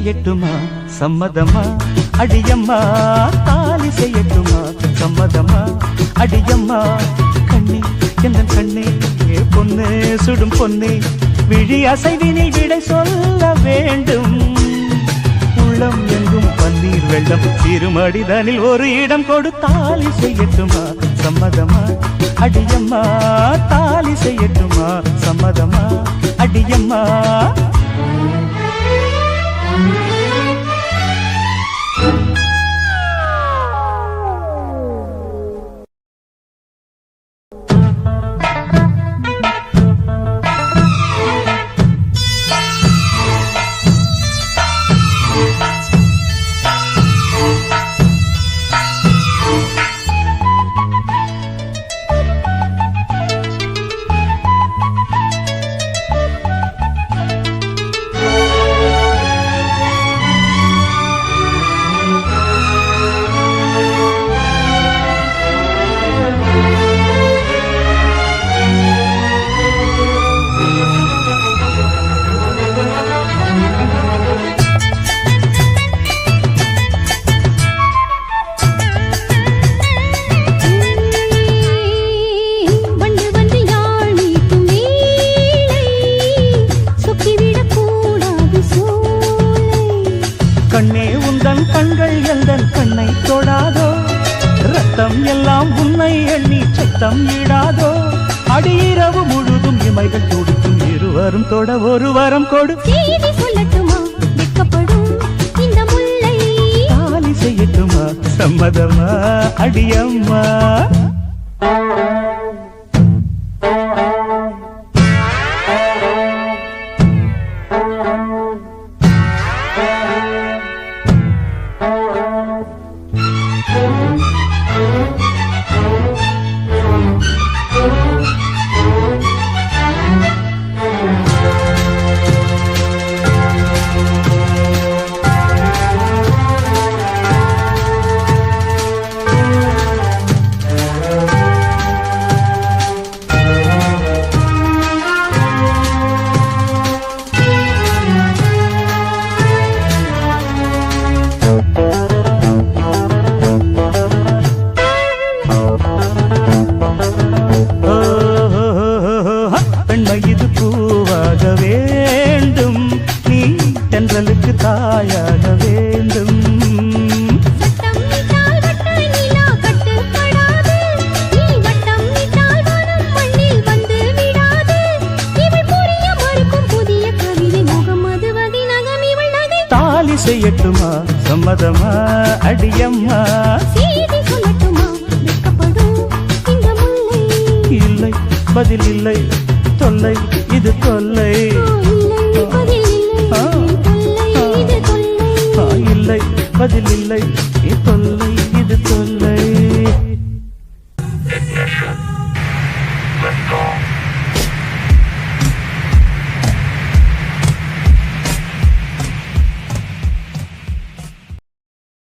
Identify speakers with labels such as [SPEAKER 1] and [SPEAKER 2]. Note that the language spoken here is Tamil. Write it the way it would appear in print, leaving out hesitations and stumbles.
[SPEAKER 1] செய்யட்டுமா சம்மதமா அடியம்மா தாலி செய்யட்டுமா சம்மதமா அடியம்மா கண்ணே எந்த கண்ணே பொண்ணு சுடும் பொண்ணே விழி அசைவினில் விடை சொல்ல வேண்டும் உள்ளம் எங்கும் பன்னீர் வெள்ளம் திருமடிதனில் ஒரு இடம் கொடு தாலி செய்யட்டுமா சம்மதமா அடியம்மா தாலி செய்யட்டுமா சம்மதமா அடியம்மா கண்ணே உந்தன் கண்கள் எந்தன் கண்ணை தொடாதோ ரத்தம் எல்லாம் உன்னை எண்ணி சத்தம் இடாதோ அடியிரவு முழுதும் இமைகள் துடிக்கும் இருவரும் தொட ஒரு வரம் கொடு
[SPEAKER 2] செய்தி சொல்லட்டுமா வெட்கப்படும் இந்த முல்லை
[SPEAKER 1] தாலி செய்யட்டுமா சம்மதமா அடியம்மா இது பூவாக வேண்டும் நீ தென்றலுக்கு தாயாக வேண்டும் தாலி செய்யட்டுமா சம்மதமா அடியம்மா இல்லை பதில் இல்லை தொல்லை இது தொல்லை இல்லை பதில் இல்லை